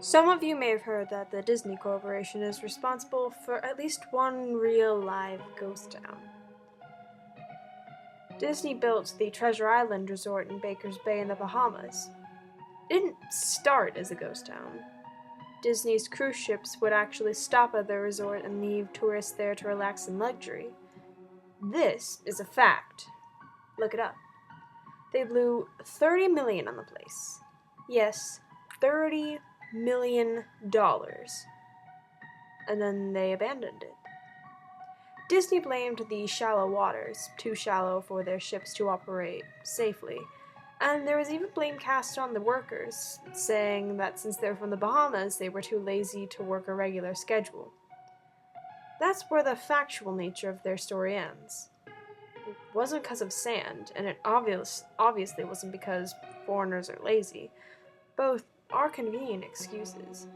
Some of you may have heard that the Disney Corporation is responsible for at least one real live ghost town. Disney built the Treasure Island resort in Baker's Bay in the Bahamas. It didn't start as a ghost town. Disney's cruise ships would actually stop at the resort and leave tourists there to relax in luxury. This is a fact. Look it up. They blew $30 million on the place. Yes, $30 million. And then they abandoned it. Disney blamed the shallow waters, too shallow for their ships to operate safely, and there was even blame cast on the workers, saying that since they were from the Bahamas, they were too lazy to work a regular schedule. That's where the factual nature of their story ends. It wasn't because of sand, and it obviously wasn't because foreigners are lazy. Both are convenient excuses.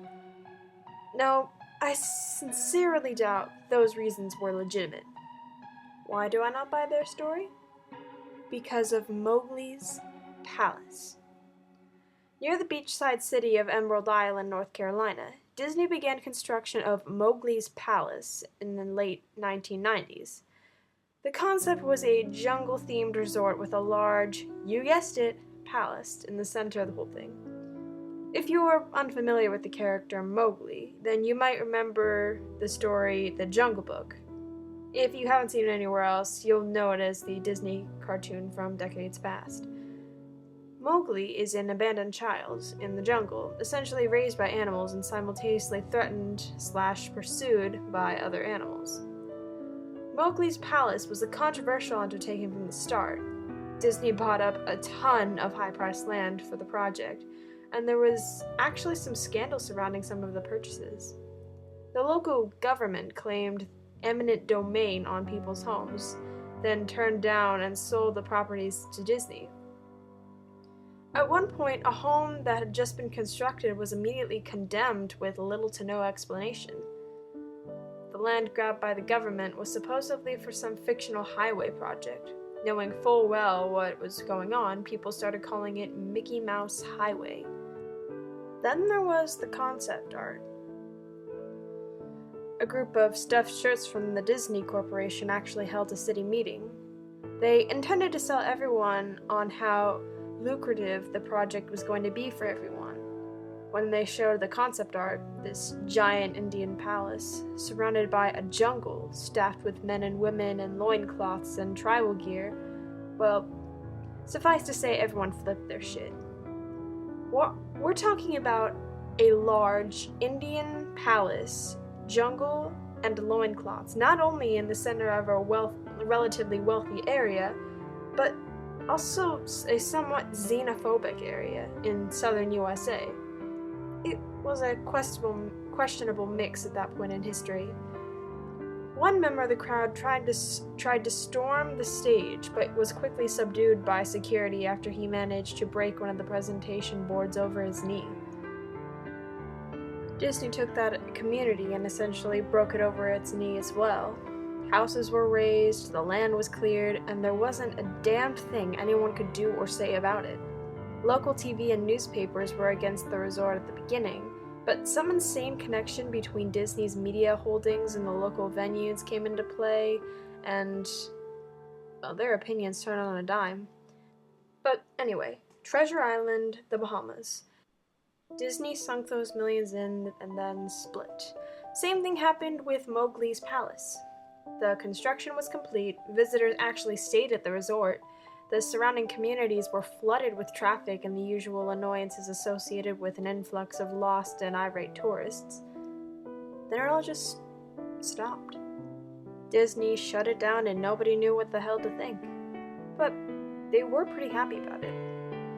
No, I sincerely doubt those reasons were legitimate. Why do I not buy their story? Because of Mowgli's palace. Near the beachside city of Emerald Island, North Carolina, Disney began construction of Mowgli's Palace in the late 1990s. The concept was a jungle-themed resort with a large, you guessed it, palace in the center of the whole thing. If you are unfamiliar with the character Mowgli, then you might remember the story The Jungle Book. If you haven't seen it anywhere else, you'll know it as the Disney cartoon from decades past. Mowgli is an abandoned child in the jungle, essentially raised by animals and simultaneously threatened/pursued by other animals. Mowgli's Palace was a controversial undertaking from the start. Disney bought up a ton of high-priced land for the project, and there was actually some scandal surrounding some of the purchases. The local government claimed eminent domain on people's homes, then turned down and sold the properties to Disney. At one point, a home that had just been constructed was immediately condemned with little to no explanation. The land grabbed by the government was supposedly for some fictional highway project. Knowing full well what was going on, people started calling it Mickey Mouse Highway. Then there was the concept art. A group of stuffed shirts from the Disney Corporation actually held a city meeting. They intended to sell everyone on how lucrative the project was going to be for everyone. When they showed the concept art, this giant Indian palace, surrounded by a jungle staffed with men and women in loincloths and tribal gear, well, suffice to say everyone flipped their shit. We're talking about a large Indian palace, jungle, and loincloths, not only in the center of a relatively wealthy area, but also a somewhat xenophobic area in southern USA. It was a questionable mix at that point in history. One member of the crowd tried to storm the stage, but was quickly subdued by security after he managed to break one of the presentation boards over his knee. Disney took that community and essentially broke it over its knee as well. Houses were razed, the land was cleared, and there wasn't a damned thing anyone could do or say about it. Local TV and newspapers were against the resort at the beginning, but some insane connection between Disney's media holdings and the local venues came into play, and, well, their opinions turned on a dime. But anyway, Treasure Island, the Bahamas. Disney sunk those millions in and then split. Same thing happened with Mowgli's Palace. The construction was complete, visitors actually stayed at the resort, the surrounding communities were flooded with traffic and the usual annoyances associated with an influx of lost and irate tourists. Then it all just stopped. Disney shut it down and nobody knew what the hell to think. But they were pretty happy about it.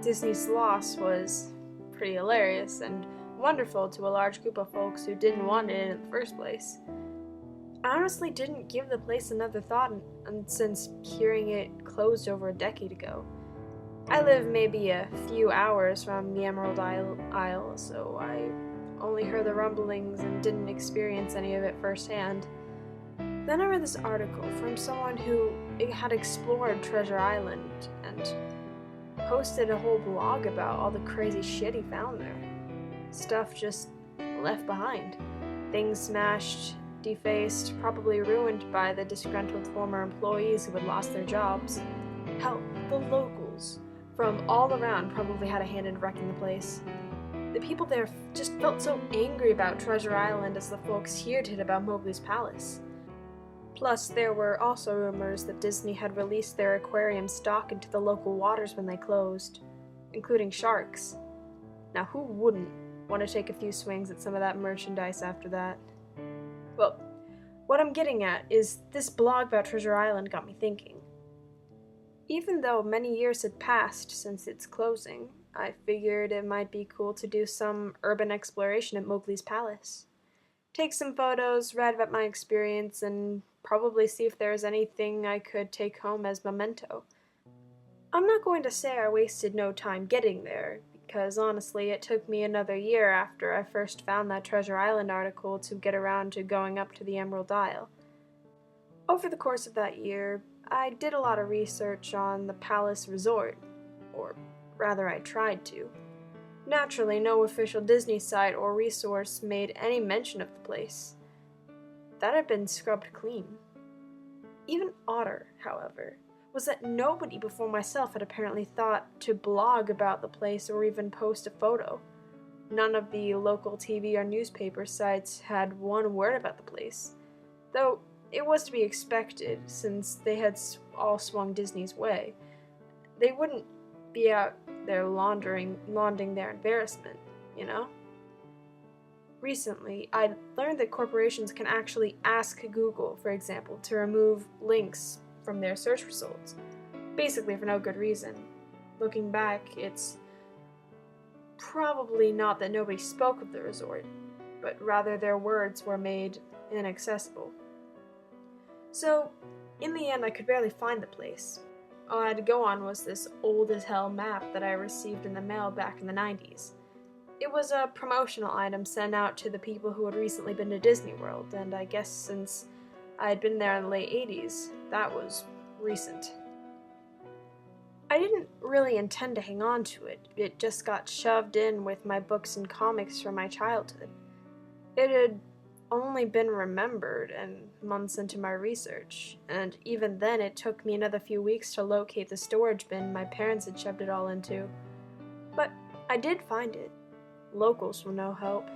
Disney's loss was pretty hilarious and wonderful to a large group of folks who didn't want it in the first place. I honestly didn't give the place another thought since hearing it closed over a decade ago. I live maybe a few hours from the Emerald Isle, so I only heard the rumblings and didn't experience any of it firsthand. Then I read this article from someone who had explored Treasure Island and posted a whole blog about all the crazy shit he found there. Stuff just left behind. Things smashed, defaced, probably ruined by the disgruntled former employees who had lost their jobs. Hell, the locals from all around probably had a hand in wrecking the place. The people there just felt so angry about Treasure Island as the folks here did about Mowgli's palace. Plus, there were also rumors that Disney had released their aquarium stock into the local waters when they closed, including sharks. Now, who wouldn't want to take a few swings at some of that merchandise after that? Well, what I'm getting at is this blog about Treasure Island got me thinking. Even though many years had passed since its closing, I figured it might be cool to do some urban exploration at Mowgli's palace. Take some photos, write about my experience, and probably see if there is anything I could take home as memento. I'm not going to say I wasted no time getting there, because honestly it took me another year after I first found that Treasure Island article to get around to going up to the Emerald Isle. Over the course of that year, I did a lot of research on the Palace Resort, or rather I tried to. Naturally, no official Disney site or resource made any mention of the place. That had been scrubbed clean. Even odder, however, was that nobody before myself had apparently thought to blog about the place or even post a photo. None of the local TV or newspaper sites had one word about the place, though it was to be expected since they had all swung Disney's way. They wouldn't be out there laundering their embarrassment, you know? Recently, I learned that corporations can actually ask Google, for example, to remove links from their search results, basically for no good reason. Looking back, it's probably not that nobody spoke of the resort, but rather their words were made inaccessible. So, in the end, I could barely find the place. All I had to go on was this old-as-hell map that I received in the mail back in the 90s. It was a promotional item sent out to the people who had recently been to Disney World, and I guess since I had been there in the late 80s, that was recent. I didn't really intend to hang on to it. It just got shoved in with my books and comics from my childhood. It had only been remembered and months into my research, and even then it took me another few weeks to locate the storage bin my parents had shoved it all into. But I did find it. Locals were no help,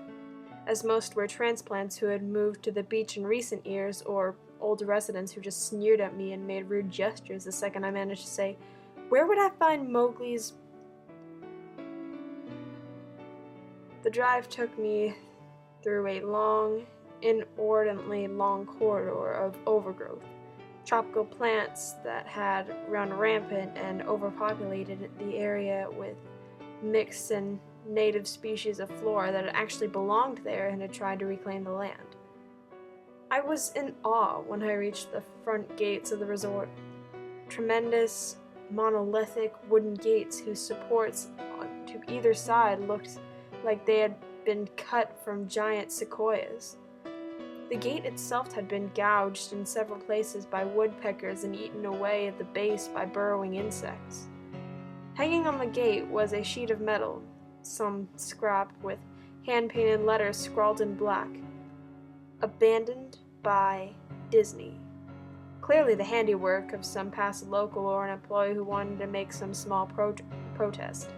as most were transplants who had moved to the beach in recent years, or older residents who just sneered at me and made rude gestures the second I managed to say, "Where would I find Mowgli's?" The drive took me through a long, inordinately long corridor of overgrowth, tropical plants that had run rampant and overpopulated the area with mixed and native species of flora that had actually belonged there and had tried to reclaim the land. I was in awe when I reached the front gates of the resort. Tremendous, monolithic wooden gates whose supports to either side looked like they had been cut from giant sequoias. The gate itself had been gouged in several places by woodpeckers and eaten away at the base by burrowing insects. Hanging on the gate was a sheet of metal, some scrap with hand-painted letters scrawled in black. Abandoned by Disney. Clearly the handiwork of some past local or an employee who wanted to make some small protest.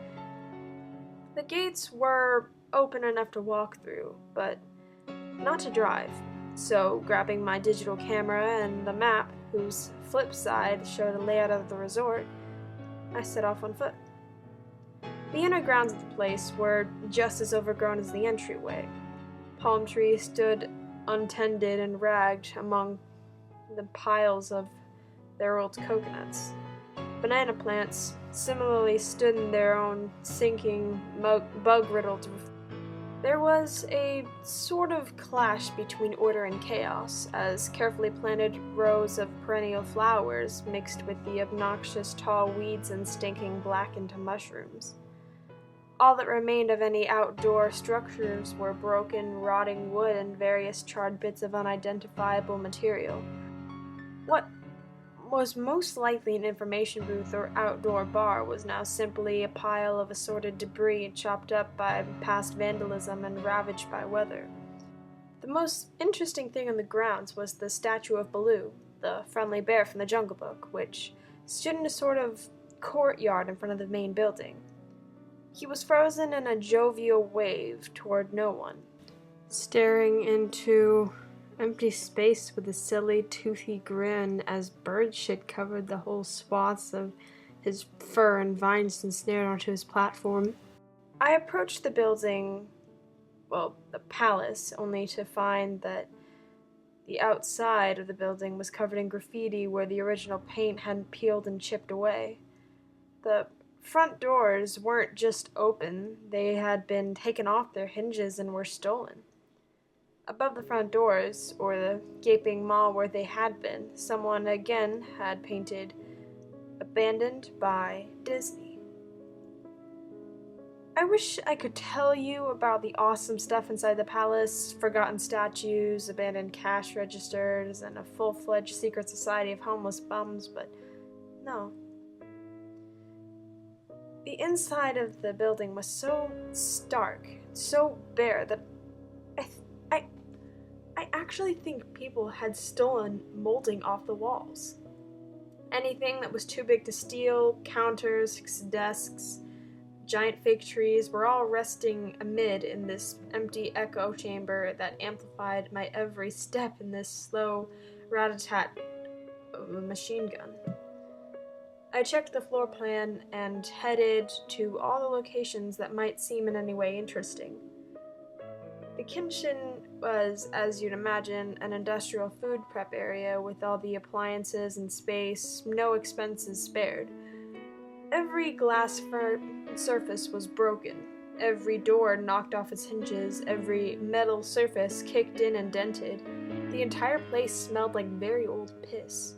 The gates were open enough to walk through, but not to drive. So, grabbing my digital camera and the map, whose flip side showed a layout of the resort, I set off on foot. The inner grounds of the place were just as overgrown as the entryway. Palm trees stood untended and ragged among the piles of their old coconuts. Banana plants similarly stood in their own sinking, bug-riddled. There was a sort of clash between order and chaos, as carefully planted rows of perennial flowers mixed with the obnoxious tall weeds and stinking blackened mushrooms. All that remained of any outdoor structures were broken, rotting wood and various charred bits of unidentifiable material. What was most likely an information booth or outdoor bar was now simply a pile of assorted debris chopped up by past vandalism and ravaged by weather. The most interesting thing on the grounds was the statue of Baloo, the friendly bear from the Jungle Book, which stood in a sort of courtyard in front of the main building. He was frozen in a jovial wave toward no one, staring into empty space with a silly, toothy grin as bird shit covered the whole swaths of his fur and vines ensnared onto his platform. I approached the building, the palace, only to find that the outside of the building was covered in graffiti where the original paint hadn't peeled and chipped away. The front doors weren't just open, they had been taken off their hinges and were stolen. Above the front doors, or the gaping maw where they had been, someone again had painted, "Abandoned by Disney." I wish I could tell you about the awesome stuff inside the palace, forgotten statues, abandoned cash registers, and a full-fledged secret society of homeless bums, but no. The inside of the building was so stark, so bare, that I actually think people had stolen molding off the walls. Anything that was too big to steal, counters, desks, giant fake trees, were all resting amid in this empty echo chamber that amplified my every step in this slow rat-a-tat of a machine gun. I checked the floor plan and headed to all the locations that might seem in any way interesting. The kitchen was, as you'd imagine, an industrial food prep area with all the appliances and space, no expenses spared. Every glass surface was broken, every door knocked off its hinges, every metal surface kicked in and dented. The entire place smelled like very old piss.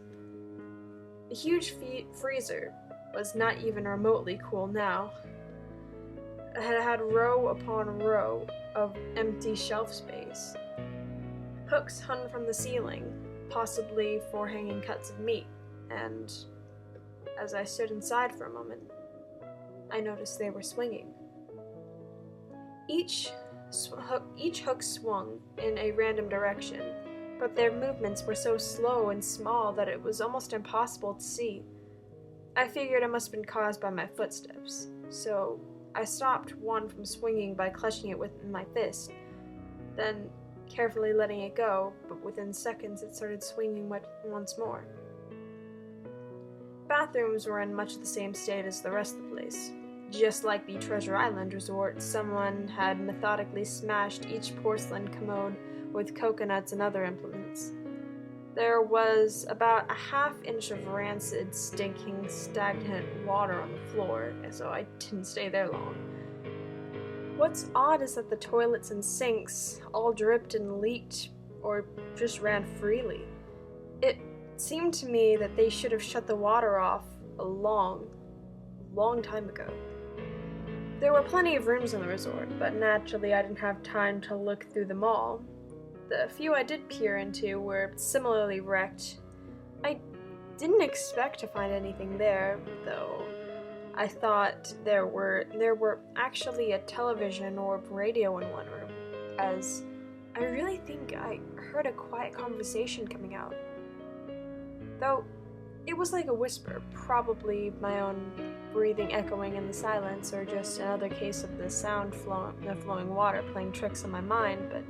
The huge freezer was not even remotely cool now. It had row upon row of empty shelf space. Hooks hung from the ceiling, possibly for hanging cuts of meat, and as I stood inside for a moment, I noticed they were swinging. Each hook swung in a random direction, but their movements were so slow and small that it was almost impossible to see. I figured it must have been caused by my footsteps, so I stopped one from swinging by clutching it with my fist, then carefully letting it go, but within seconds it started swinging once more. Bathrooms were in much the same state as the rest of the place. Just like the Treasure Island resort, someone had methodically smashed each porcelain commode with coconuts and other implements. There was about a half-inch of rancid, stinking, stagnant water on the floor, so I didn't stay there long. What's odd is that the toilets and sinks all dripped and leaked, or just ran freely. It seemed to me that they should have shut the water off a long time ago. There were plenty of rooms in the resort, but naturally I didn't have time to look through them all. The few I did peer into were similarly wrecked. I didn't expect to find anything there, though. I thought there were actually a television or radio in one room, as I really think I heard a quiet conversation coming out. Though it was like a whisper, probably my own breathing echoing in the silence, or just another case of the flowing water playing tricks on my mind, but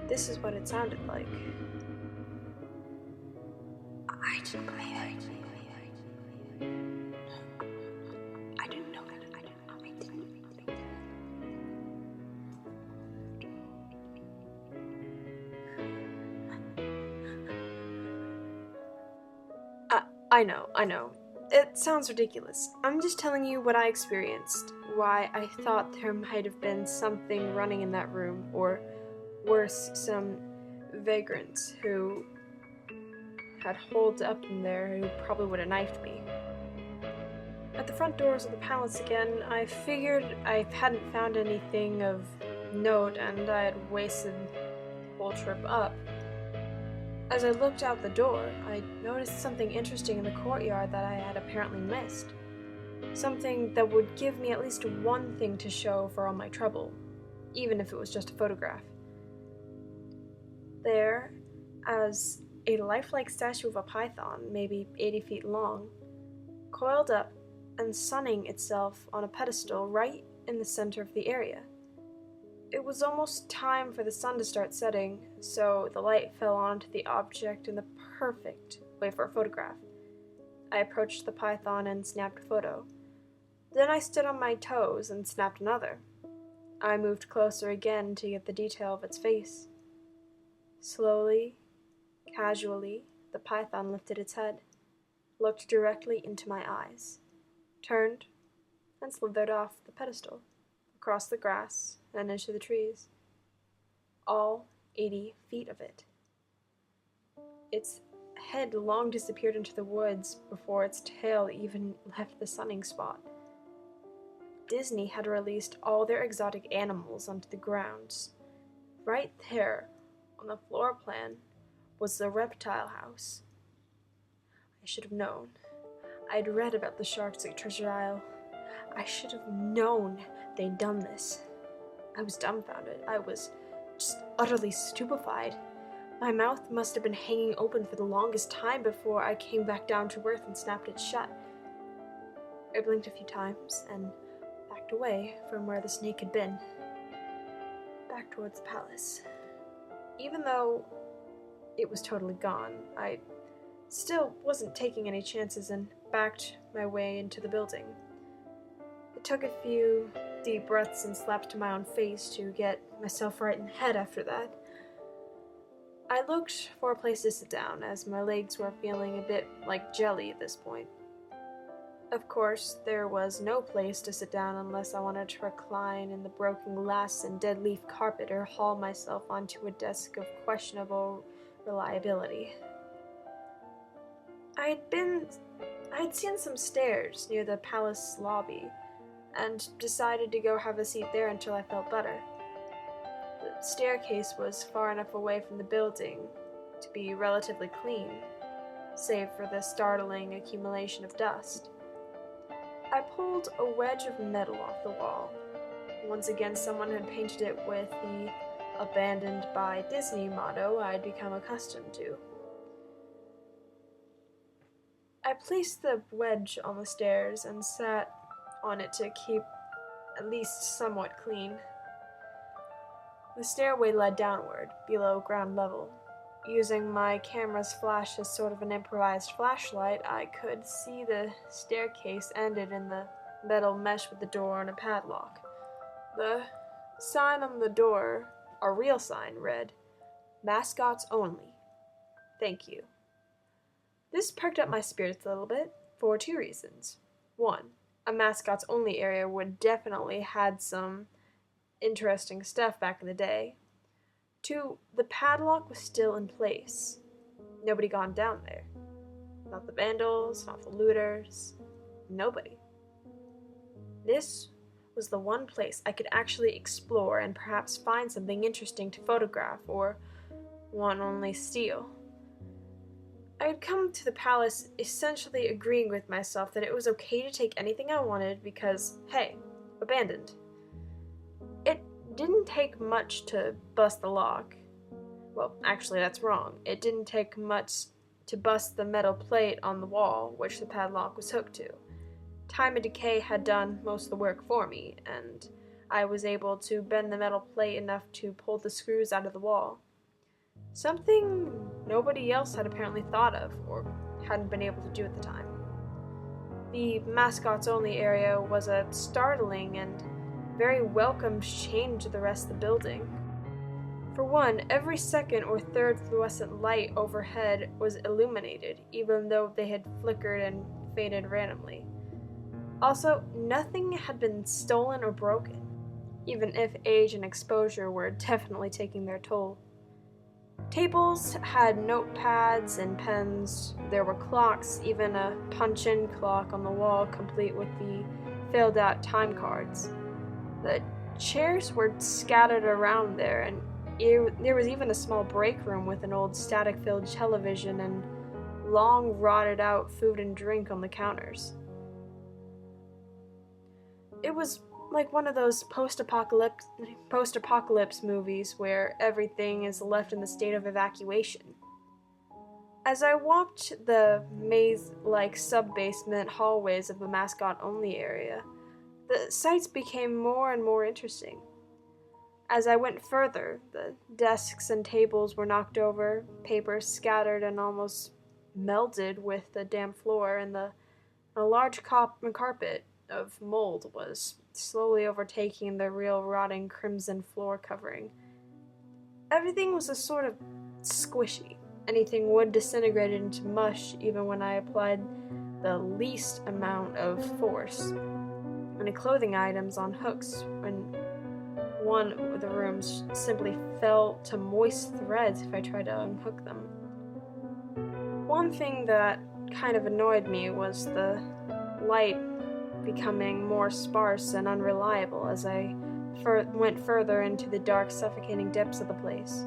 this is what it sounded like. I didn't believe it. I didn't know it. I didn't. I know. It sounds ridiculous. I'm just telling you what I experienced, why I thought there might have been something running in that room, or worse, some vagrants who had holed up in there who probably would have knifed me. At the front doors of the palace again, I figured I hadn't found anything of note and I had wasted the whole trip up. As I looked out the door, I noticed something interesting in the courtyard that I had apparently missed. Something that would give me at least one thing to show for all my trouble, even if it was just a photograph. There, as a lifelike statue of a python, maybe 80 feet long, coiled up and sunning itself on a pedestal right in the center of the area. It was almost time for the sun to start setting, so the light fell onto the object in the perfect way for a photograph. I approached the python and snapped a photo. Then I stood on my toes and snapped another. I moved closer again to get the detail of its face. Slowly, casually, the python lifted its head, looked directly into my eyes, turned, and slithered off the pedestal, across the grass, and into the trees. All 80 feet of it. Its head long disappeared into the woods before its tail even left the sunning spot. Disney had released all their exotic animals onto the grounds. Right there, on the floor plan, was the reptile house. I should have known. I'd read about the sharks at Treasure Isle. I should have known they'd done this. I was dumbfounded. I was just utterly stupefied. My mouth must have been hanging open for the longest time before I came back down to earth and snapped it shut. I blinked a few times and backed away from where the snake had been, back towards the palace. Even though it was totally gone, I still wasn't taking any chances and backed my way into the building. It took a few deep breaths and slaps to my own face to get myself right in the head after that. I looked for a place to sit down, as my legs were feeling a bit like jelly at this point. Of course, there was no place to sit down unless I wanted to recline in the broken glass and dead leaf carpet or haul myself onto a desk of questionable reliability. I had seen some stairs near the palace lobby, and decided to go have a seat there until I felt better. The staircase was far enough away from the building to be relatively clean, save for the startling accumulation of dust. I pulled a wedge of metal off the wall. Once again, someone had painted it with the "abandoned by Disney" motto I'd become accustomed to. I placed the wedge on the stairs and sat on it to keep at least somewhat clean. The stairway led downward, below ground level. Using my camera's flash as sort of an improvised flashlight, I could see the staircase ended in the metal mesh with the door and a padlock. The sign on the door, a real sign, read, "Mascots only. Thank you." This perked up my spirits a little bit, for two reasons. One, a mascots only area would definitely had some interesting stuff back in the day. Two, the padlock was still in place. Nobody gone down there. Not the vandals, not the looters, nobody. This was the one place I could actually explore and perhaps find something interesting to photograph, or one only steal. I had come to the palace essentially agreeing with myself that it was okay to take anything I wanted because, hey, abandoned. It didn't take much to bust the lock. Well, actually, that's wrong. It didn't take much to bust the metal plate on the wall, which the padlock was hooked to. Time and decay had done most of the work for me, and I was able to bend the metal plate enough to pull the screws out of the wall. Something nobody else had apparently thought of, or hadn't been able to do at the time. The mascots only area was a startling and very welcomed change to the rest of the building. For one, every second or third fluorescent light overhead was illuminated, even though they had flickered and faded randomly. Also, nothing had been stolen or broken, even if age and exposure were definitely taking their toll. Tables had notepads and pens, there were clocks, even a punch-in clock on the wall complete with the filled-out time cards. The chairs were scattered around there, and There was even a small break room with an old static-filled television and long rotted-out food and drink on the counters. It was like one of those post-apocalypse movies where everything is left in the state of evacuation. As I walked the maze-like sub-basement hallways of the mascot-only area, the sights became more and more interesting. As I went further, the desks and tables were knocked over, papers scattered and almost melted with the damp floor, and a large carpet of mold was slowly overtaking the real rotting crimson floor covering. Everything was a sort of squishy. Anything wood disintegrated into mush even when I applied the least amount of force. Many clothing items on hooks when one of the rooms simply fell to moist threads if I tried to unhook them. One thing that kind of annoyed me was the light becoming more sparse and unreliable as I went further into the dark, suffocating depths of the place.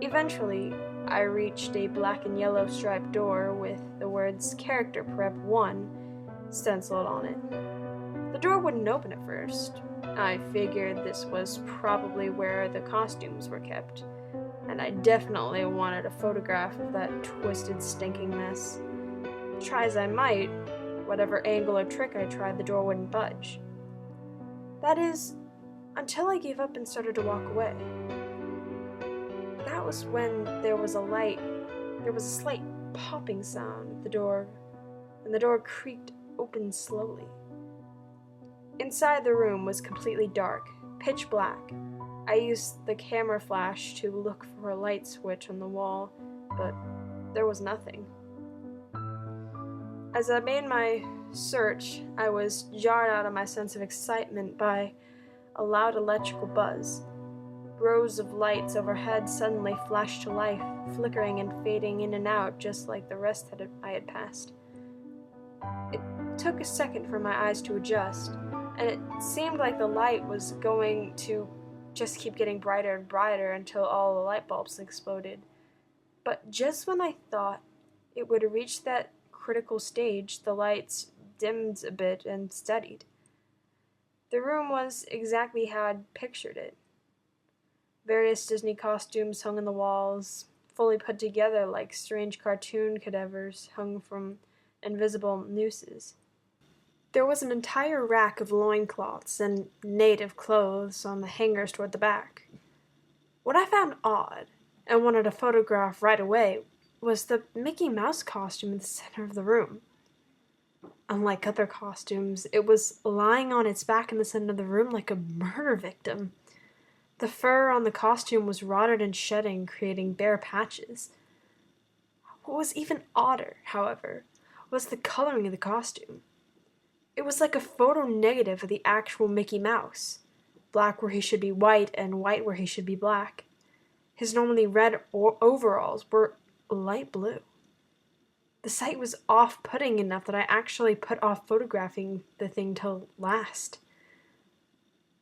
Eventually, I reached a black and yellow striped door with the words Character Prep 1 stenciled on it. The door wouldn't open at first. I figured this was probably where the costumes were kept, and I definitely wanted a photograph of that twisted, stinking mess. Try as I might, whatever angle or trick I tried, the door wouldn't budge. That is, until I gave up and started to walk away. That was when there was a slight popping sound at the door, and the door creaked open slowly. Inside the room was completely dark, pitch black. I used the camera flash to look for a light switch on the wall, but there was nothing. As I made my search, I was jarred out of my sense of excitement by a loud electrical buzz. Rows of lights overhead suddenly flashed to life, flickering and fading in and out just like the rest I had passed. It took a second for my eyes to adjust, and it seemed like the light was going to just keep getting brighter and brighter until all the light bulbs exploded. But just when I thought it would reach that critical stage, the lights dimmed a bit and steadied. The room was exactly how I'd pictured it. Various Disney costumes hung on the walls, fully put together like strange cartoon cadavers hung from invisible nooses. There was an entire rack of loincloths and native clothes on the hangers toward the back. What I found odd, and wanted to photograph right away, was the Mickey Mouse costume in the center of the room. Unlike other costumes, it was lying on its back in the center of the room like a murder victim. The fur on the costume was rotted and shedding, creating bare patches. What was even odder, however, was the coloring of the costume. It was like a photo negative of the actual Mickey Mouse. Black where he should be white, and white where he should be black. His normally red overalls were light blue. The sight was off-putting enough that I actually put off photographing the thing till last.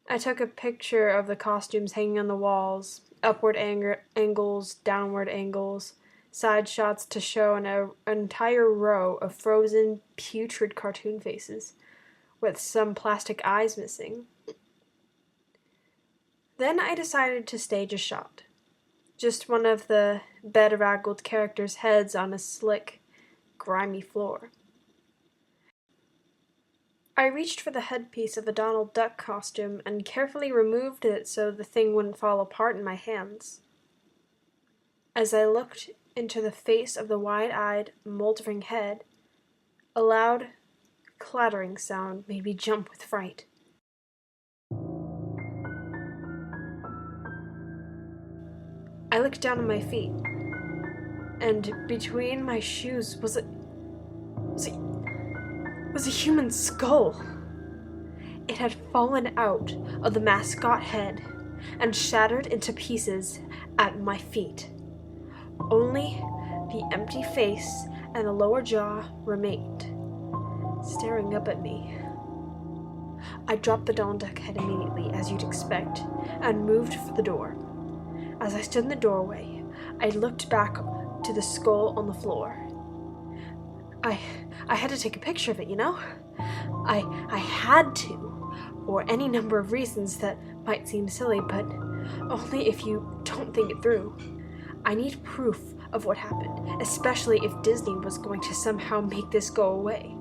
I took a picture of the costumes hanging on the walls, upward angles, downward angles, side shots to show an entire row of frozen, putrid cartoon faces, with some plastic eyes missing. Then I decided to stage a shot. Just one of the bedraggled characters' heads on a slick, grimy floor. I reached for the headpiece of the Donald Duck costume and carefully removed it so the thing wouldn't fall apart in my hands. As I looked into the face of the wide-eyed, moldering head, a loud, clattering sound made me jump with fright. I looked down at my feet, and between my shoes was a human skull. It had fallen out of the mascot head and shattered into pieces at my feet. Only the empty face and the lower jaw remained, staring up at me. I dropped the Donald Duck head immediately, as you'd expect, and moved for the door. As I stood in the doorway, I looked back to the skull on the floor. I had to take a picture of it, you know? I had to, for any number of reasons that might seem silly, but only if you don't think it through. I need proof of what happened, especially if Disney was going to somehow make this go away.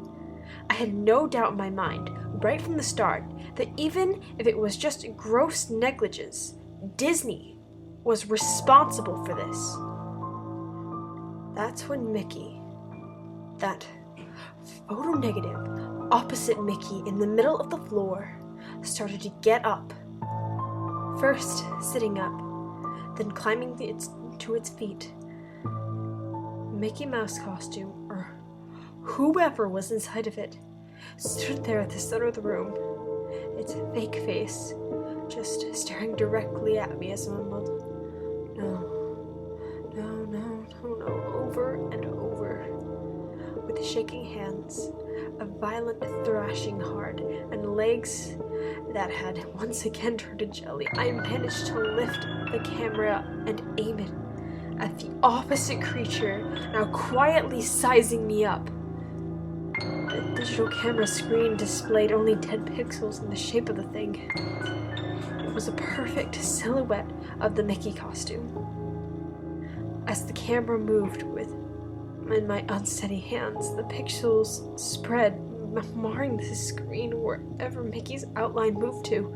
I had no doubt in my mind, right from the start, that even if it was just gross negligence, Disney was responsible for this. That's when Mickey, that photo negative, opposite Mickey in the middle of the floor, started to get up. First sitting up, then climbing to its feet. Mickey Mouse costume, or whoever was inside of it, stood there at the center of the room, its fake face just staring directly at me as I mumbled, "No, no, no, no, no," over and over. With shaking hands, a violent thrashing heart, and legs that had once again turned to jelly, I managed to lift the camera and aim it at the opposite creature, now quietly sizing me up. The digital camera screen displayed only 10 pixels in the shape of the thing. It was a perfect silhouette of the Mickey costume. As the camera moved in my unsteady hands, the pixels spread, marring the screen wherever Mickey's outline moved to.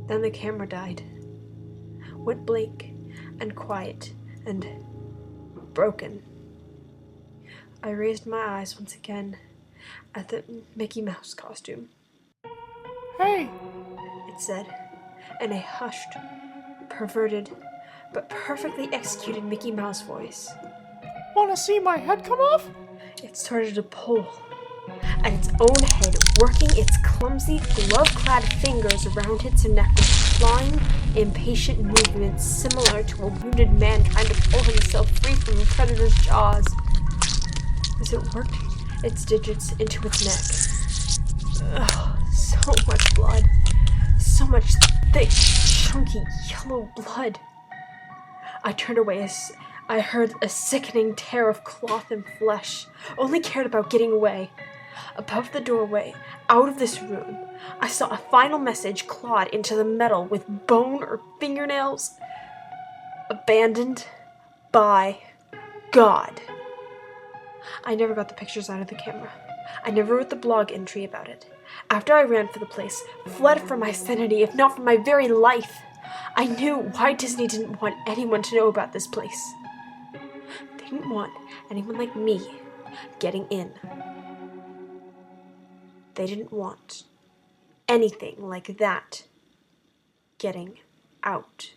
Then the camera died, went blank and quiet and broken. I raised my eyes once again at the Mickey Mouse costume. "Hey!" it said, in a hushed, perverted, but perfectly executed Mickey Mouse voice. "Wanna see my head come off?" It started to pull at its own head, working its clumsy, glove-clad fingers around its neck with clawing, impatient movements similar to a wounded man trying to pull himself free from a predator's jaws. As it worked its digits into its neck. Ugh, so much blood. So much thick, chunky, yellow blood. I turned away as I heard a sickening tear of cloth and flesh, only cared about getting away. Above the doorway, out of this room, I saw a final message clawed into the metal with bone or fingernails. Abandoned by God. I never got the pictures out of the camera. I never wrote the blog entry about it. After I ran for the place, fled for my sanity, if not for my very life, I knew why Disney didn't want anyone to know about this place. They didn't want anyone like me getting in. They didn't want anything like that getting out.